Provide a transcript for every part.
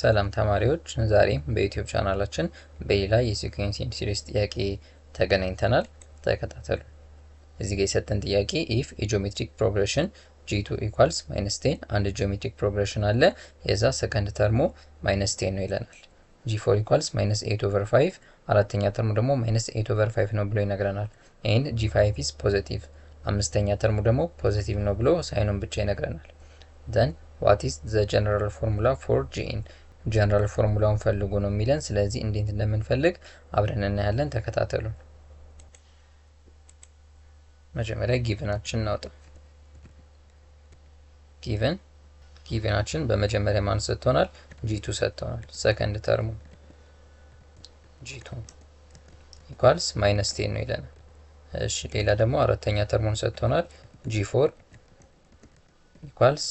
ሰላም ተማሪዎች፣ ዛሬም በዩቲዩብ ቻናላችን በሌላ የሲኩዌንስ ኤንድ ሲሪስ ጥያቄ ተገናኝተናል። ተከታተሉ። እዚህ ጋር የሰጠን ጥያቄ ኢፍ የጂኦሜትሪክ ፕሮግሬሽን g2 ኢኳልስ -10 አንድ ጂኦሜትሪክ ፕሮግሬሽን አለ የዛ ሰከንድ ተርሙ -10 ነው ይለናል። g4 ኢኳልስ -8/5 አራተኛ ተርሙ ደግሞ -8/5 ነው ብሎ ይነግረናል። ኤንድ g5 ኢዝ ፖዚቲቭ አምስተኛ ተርሙ ደግሞ ፖዚቲቭ ነው ብሎ ሳይኑን ብቻ ይነግረናል። then what is the general formula for gn ጀነራል ፎርሙላውን ፈልጉ ነው የሚለን። ስለዚህ እንዴት እንደምንፈልግ አብረን እናያለን። ተከታተሉ። መጀመሪያ ጊቨናችን እናውጣ። ጊቨናችን በመጀመሪያ ማን ሰጥቶናል? g2 ሰጥቶናል። ሰከንድ ተርሙ g2 ኢኳልስ -10 ነው ይለናል። እሺ ሌላ ደግሞ አራተኛ ተርሙን ሰጥቶናል g4 ኢኳልስ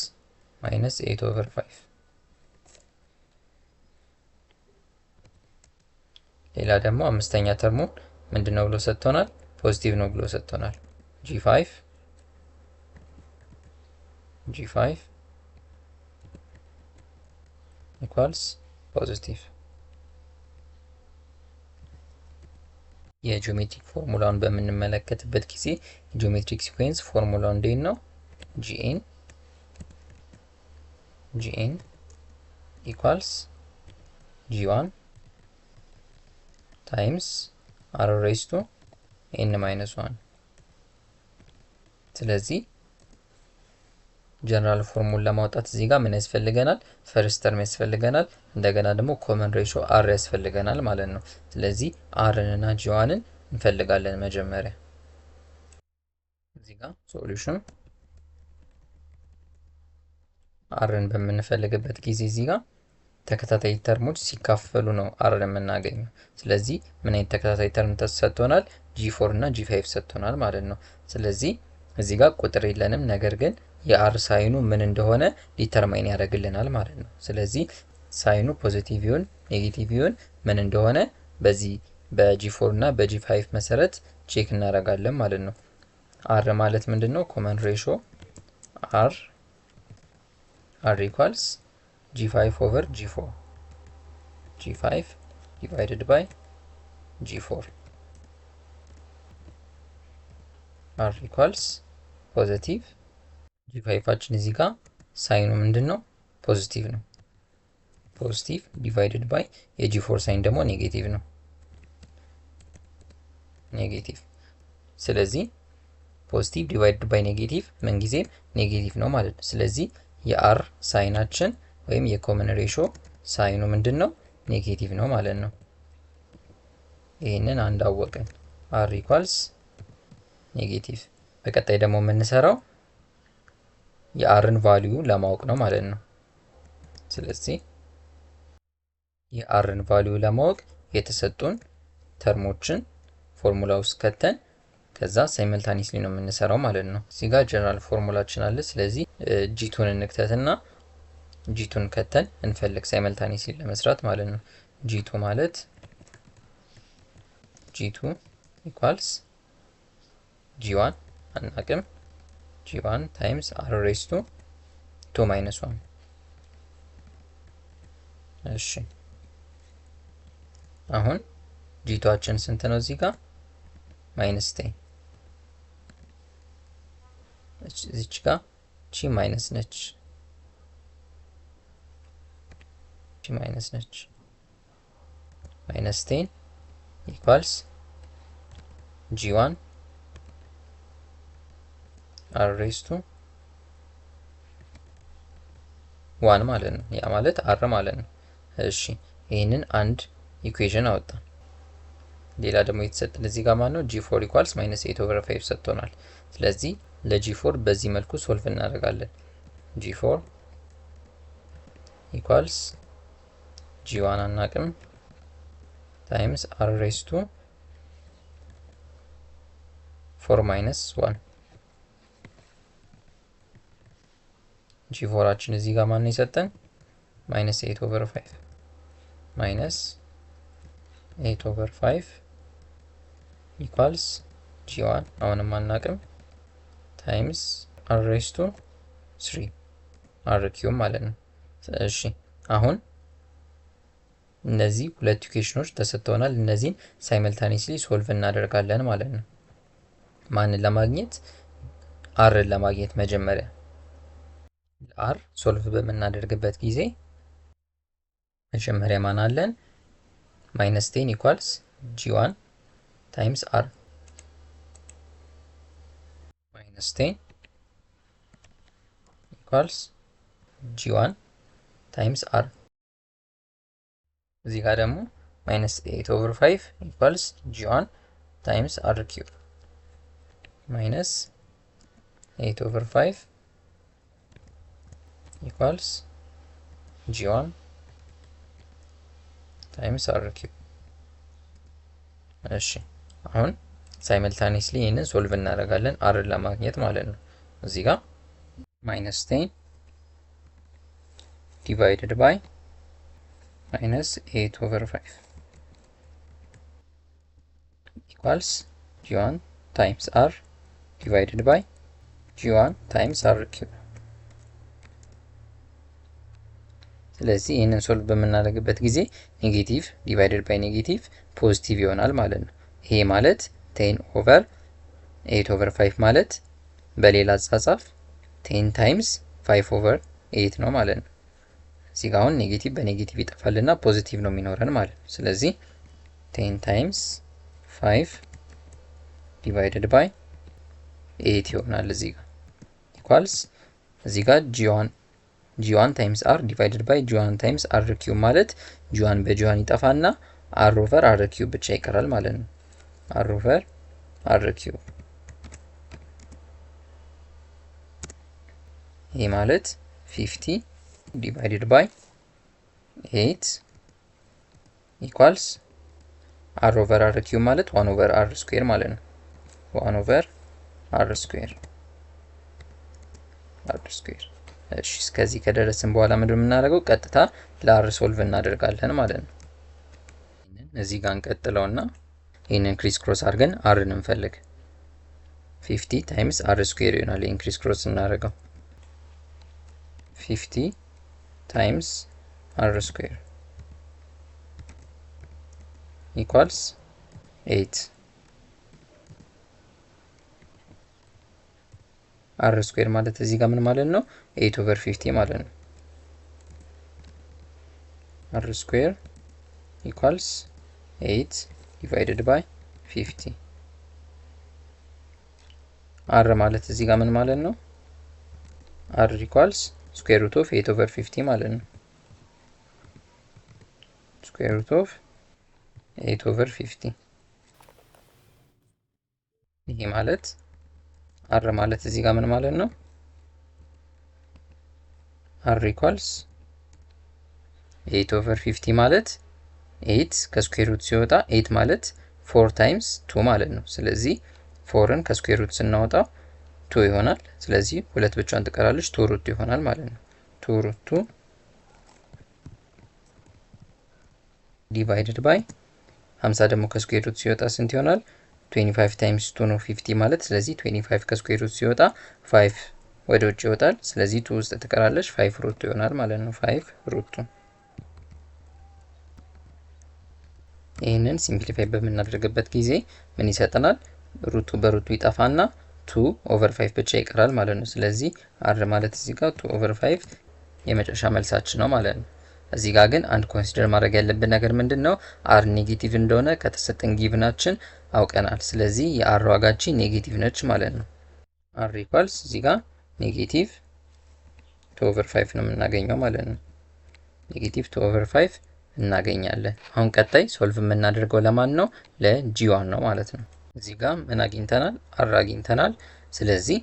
-8/5 ሌላ ደግሞ አምስተኛ ተርሙ ምንድነው ብሎ ሰጥቶናል? ፖዚቲቭ ነው ብሎ ሰጥቶናል። g5 ኢኳልስ ፖዚቲቭ። የጂኦሜትሪክ ፎርሙላውን በምንመለከትበት ጊዜ የጂኦሜትሪክ ሲኩዌንስ ፎርሙላው እንዴት ነው? gn ኢኳልስ g1 ታይምስ r ሬይዝ ቱ n-1። ስለዚህ ጀነራል ፎርሙላ ለማውጣት እዚህ ጋር ምን ያስፈልገናል? ፈርስት ተርም ያስፈልገናል። እንደገና ደግሞ ኮመን ሬሾ r ያስፈልገናል ማለት ነው። ስለዚህ r እና g1ን እንፈልጋለን መጀመሪያ። እዚህ ጋር ሶሉሽን rን በምንፈልግበት ጊዜ እዚህ ጋር ተከታታይ ተርሞች ሲካፈሉ ነው r የምናገኘው። ስለዚህ ምን አይነት ተከታታይ ተርም ተሰጥቶናል? g4 እና g5 ሰጥቶናል ማለት ነው። ስለዚህ እዚህ ጋር ቁጥር የለንም፣ ነገር ግን የr ሳይኑ ምን እንደሆነ ዲተርማይን ያደርግልናል ማለት ነው። ስለዚህ ሳይኑ ፖዚቲቭ ይሁን ኔጌቲቭ ይሁን ምን እንደሆነ በዚህ በg4 እና በg5 መሰረት ቼክ እናደርጋለን ማለት ነው። r ማለት ምንድነው? ኮመን ሬሾ r ኢኳልስ g5 over g4 g5 divided by g4 r equals ፖዚቲቭ g5 አችን እዚህ ጋር ሳይኑ ምንድነው? ፖዚቲቭ ነው። ፖዚቲቭ ዲቫይድድ ባይ የg4 ሳይን ደግሞ ኔጌቲቭ ነው። ኔጌቲቭ። ስለዚህ ፖዚቲቭ ዲቫይድድ ባይ ኔጌቲቭ ምን ጊዜም ኔጌቲቭ ነው ማለት ነው። ስለዚህ የr ሳይናችን ወይም የኮመን ሬሾ ሳይኑ ምንድነው? ኔጌቲቭ ነው ማለት ነው። ይሄንን አንዳወቅን r ኢኳልስ ኔጌቲቭ። በቀጣይ ደግሞ የምንሰራው የrን ቫልዩ ለማወቅ ነው ማለት ነው። ስለዚህ የrን ቫልዩ ለማወቅ የተሰጡን ተርሞችን ፎርሙላ ውስጥ ከተን ከዛ ሳይመልታኒስሊ ነው የምንሰራው ማለት ነው። እዚህ ጋር ጀነራል ፎርሙላችን አለ። ስለዚህ g2ን እንክተትና g2ን ከተን እንፈልግ ሳይመልታኒስሊ ለመስራት ማለት ነው። g2 ማለት g2 ኢኳልስ g1 አናቅም g1 ታይምስ r ሬይዝ ቱ 2 - 1። እሺ አሁን g2አችን ስንት ነው? እዚህ ጋር -10 እዚች ጋር ቺ ማይነስ ነች -10 ኢኳልስ g1 r ሬይዝ ቱ 1 ማለት ነው። ያ ማለት r ማለት ነው። እሺ ይሄንን አንድ ኢኩዌሽን አወጣ። ሌላ ደግሞ የተሰጠን እዚህ ጋር ማለት ነው g4 ኢኳልስ -8/5 ሰጥቶናል። ስለዚህ ለg4 በዚህ መልኩ ሶልቭ እናደርጋለን። g4 ኢኳልስ g1 አናቅም ታይምስ r ሬይዝ ቱ 4 - 1 g4 አችን እዚህ ጋር ማን ነው የሰጠን? -8/5 -8/5 ኢኳልስ g1 አሁንም አናቅም ታይምስ r ሬይዝ ቱ 3 r ኪዩብ ማለት ነው። እሺ አሁን እነዚህ ሁለት ኢኩዌሽኖች ተሰጥተውናል። እነዚህን ሳይመልታኒየስሊ ሶልቭ እናደርጋለን ማለት ነው። ማንን ለማግኘት? አርን ለማግኘት። መጀመሪያ አር ሶልቭ በምናደርግበት ጊዜ መጀመሪያ ማን አለን? -10 ኢኳልስ g1 ታይምስ r -10 ኢኳልስ g1 ታይምስ r። እዚህ ጋር ደግሞ -8/5 ኢኳልስ g1 ታይምስ r ኪዩብ -8/5 ኢኳልስ g1 ታይምስ r ኪዩብ። እሺ አሁን ሳይመልታኒየስሊ ይሄንን ሶልቭ እናደርጋለን r ለማግኘት ማለት ነው። እዚህ ጋር -10 ዲቫይድድ ባይ -8/5 ኢኳልስ g1 ታይምስ r ዲቫይድድ ባይ g1 ታይምስ r ኪዩብ። ስለዚህ ይህንን ሶልቭ በምናደርግበት ጊዜ ኔጌቲቭ ዲቫይደድ ባይ ኔጌቲቭ ፖዚቲቭ ይሆናል ማለት ነው። ይሄ ማለት 10/8/5 ማለት በሌላ አጻጻፍ 10 ታይምስ 5/8 ነው ማለት ነው። እዚህ ጋር አሁን ኔጌቲቭ በኔጌቲቭ ይጠፋልና ፖዚቲቭ ነው የሚኖረን ማለት ነው። ስለዚህ 10 ታይምስ 5 ዲቫይደድ ባይ 8 ይሆናል እዚህ ጋር ኢኳልስ እዚህ ጋር g1 ታይምስ r ዲቫይደድ ባይ g1 ታይምስ r ኪዩብ ማለት g1 በg1 ይጠፋና r ኦቨር r ኪዩብ ብቻ ይቀራል ማለት ነው። r ኦቨር r ኪዩብ ይሄ ማለት 50 ዲቫይደድ ባይ 8 ኢኳልስ r ኦቨር r ኪዩብ ማለት 1 ኦቨር r ስኩዌር ማለት ነው። 1 ኦቨር r ስኩዌር እሺ እስከዚህ ከደረስን በኋላ ምንድነው የምናደርገው? ቀጥታ ለአር ሶልቭ እናደርጋለን ማለት ነው። እዚህ ጋር እንቀጥለውና ይሄንን ክሪስ ክሮስ አድርገን አርን እንፈልግ። 50 ታይምስ አር ስኩዌር ይሆናል። ይሄን ክሪስ ክሮስ እናደርገው 50 ታይምስ አር ስኩዌር ኢኳልስ 8 አር ስኩዌር ማለት እዚህ ጋር ምን ማለት ነው? 8/50 ማለት ነው። አር ስኩዌር ኢኳልስ 8 ዲቫይደድ ባይ 50 አር ማለት እዚህ ጋር ምን ማለት ነው? አር ኢኳልስ ስኩዌር ሩት ኦፍ 8/50 ማለት ነው። ስኩዌር ሩት ኦፍ 8/50 ይሄ ማለት አር ማለት እዚህ ጋር ምን ማለት ነው? አር ኢኳልስ 8/50 ማለት 8 ከስኩዌር ሩት ሲወጣ 8 ማለት 4 ታይምስ 2 ማለት ነው። ስለዚህ 4ን ከስኩዌር ሩት ስናወጣው 2 ይሆናል። ስለዚህ ሁለት ብቻዋን ትቀራለች 2 ሩት ይሆናል ማለት ነው። 2 ሩት 2 ዲቫይድድ ባይ 50 ደግሞ ከስኩዌር ሩት ሲወጣ ስንት ይሆናል? 25 ታይምስ 2 ነው 50 ማለት። ስለዚህ 25 ከስኩዌር ሩት ሲወጣ 5 ወደ ውጭ ይወጣል። ስለዚህ 2 ውስጥ ትቀራለች 5 ሩት ይሆናል ማለት ነው። 5 ሩት 2 ይህንን ሲምፕሊፋይ በምናደርግበት ጊዜ ምን ይሰጠናል? ሩቱ በሩቱ ይጠፋና 2 ኦቨር 5 ብቻ ይቀራል ማለት ነው። ስለዚህ አር ማለት እዚህ ጋር 2 ኦቨር 5 የመጨረሻ መልሳችን ነው ማለት ነው። እዚህ ጋር ግን አንድ ኮንሲደር ማድረግ ያለብን ነገር ምንድነው? አር ኔጌቲቭ እንደሆነ ከተሰጠን ጊቭናችን አውቀናል። ስለዚህ የአር ዋጋችን ኔጌቲቭ ነች ማለት ነው። አር ኢኳልስ እዚህ ጋር ኔጌቲቭ 2 ኦቨር 5 ነው የምናገኘው ማለት ነው። ኔጌቲቭ 2 ኦቨር 5 እናገኛለን። አሁን ቀጣይ ሶልቭ የምናደርገው ለማን ነው? ለጂ1 ነው ማለት ነው። እዚህ ጋር ምን አግኝተናል? አር አግኝተናል። ስለዚህ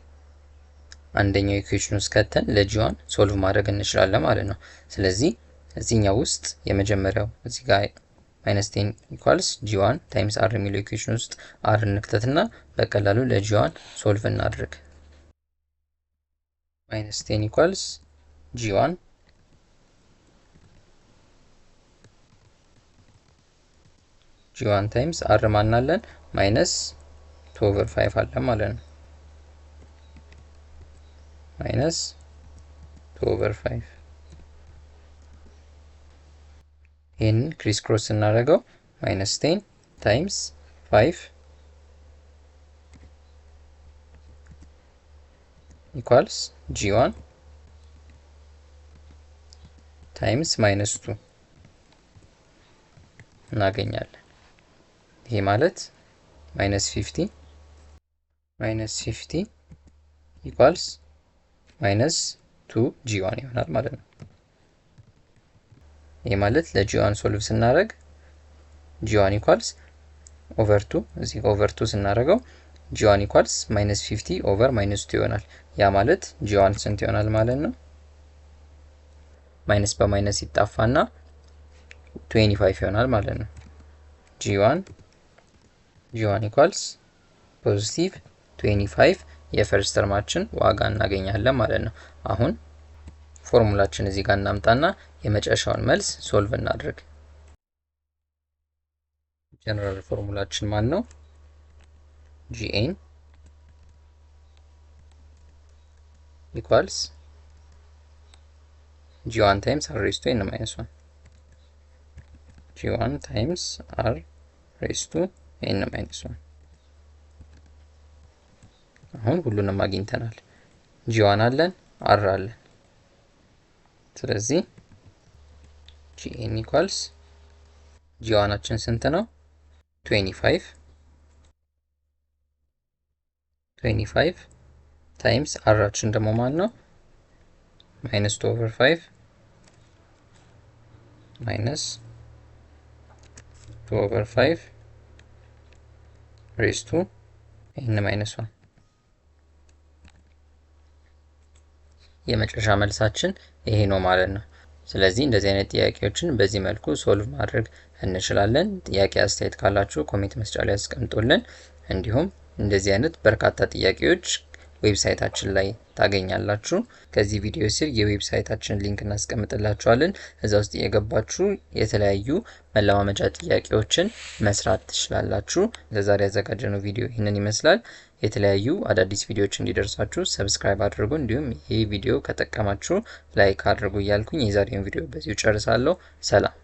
አንደኛው ኢኩዌሽን ውስጥ ከተን ለጂ1 ሶልቭ ማድረግ እንችላለን ማለት ነው። ስለዚህ እዚህኛው ውስጥ የመጀመሪያው እዚህ ጋር -10 ኢኳልስ ጂ1 ታይምስ አር የሚለው ኢኩዌሽን ውስጥ አር እንክተትና በቀላሉ ለጂ1 ሶልቭ እናድርግ። -10 ኢኳልስ ጂ1 ታይምስ አር ማናለን -2 ኦቨር 5 አለ ማለት ነው። -2 ኦቨር 5 ይህንን ክሪስ ክሮስ ስናደርገው -10 ታይምስ 5 ኢኳልስ g1 ታይምስ -2 እናገኛለን። ይሄ ማለት -50 ኢኳልስ -2 g1 ይሆናል ማለት ነው። ይሄ ማለት ለg1 ሶልቭ ስናደርግ g1 ኢኳልስ ኦቨር 2 እዚህ ኦቨር 2 ስናደርገው g1 ኢኳልስ -50 ኦቨር -2 ይሆናል። ያ ማለት g1 ስንት ይሆናል ማለት ነው? ማይነስ በማይነስ ይጣፋና 25 ይሆናል ማለት ነው። g1 ኢኳልስ ፖዚቲቭ 25 የፈርስት ተርማችን ዋጋ እናገኛለን ማለት ነው። አሁን ፎርሙላችን እዚህ ጋር እናምጣና የመጨረሻውን መልስ ሶልቭ እናድርግ። ጀነራል ፎርሙላችን ማን ነው? gn ኢኳልስ g1 ታይምስ r ሬዝ ቱ n ማይነስ 1 g1 ታይምስ r ሬዝ ቱ n ማይነስ 1። አሁን ሁሉንም አግኝተናል። g1 አለን፣ r አለን። ስለዚህ gn ኢኳልስ g1አችን ስንት ነው? 25 ታይምስ r-አችን ደግሞ ማን ነው? -2 ኦቨር 5 -2 ኦቨር 5 ሬዝ ቱ n ማይነስ 1። የመጨረሻ መልሳችን ይሄ ነው ማለት ነው። ስለዚህ እንደዚህ አይነት ጥያቄዎችን በዚህ መልኩ ሶልቭ ማድረግ እንችላለን። ጥያቄ አስተያየት ካላችሁ ኮሜንት መስጫ ላይ አስቀምጡልን። እንዲሁም እንደዚህ አይነት በርካታ ጥያቄዎች ዌብሳይታችን ላይ ታገኛላችሁ። ከዚህ ቪዲዮ ስር የዌብሳይታችን ሊንክ እናስቀምጥላችኋለን። እዛ ውስጥ የገባችሁ የተለያዩ መለማመጃ ጥያቄዎችን መስራት ትችላላችሁ። ለዛሬ ያዘጋጀነው ቪዲዮ ይህንን ይመስላል። የተለያዩ አዳዲስ ቪዲዮዎች እንዲደርሳችሁ ሰብስክራይብ አድርጉ። እንዲሁም ይህ ቪዲዮ ከጠቀማችሁ ላይክ አድርጉ እያልኩኝ የዛሬውን ቪዲዮ በዚሁ ጨርሳለሁ። ሰላም።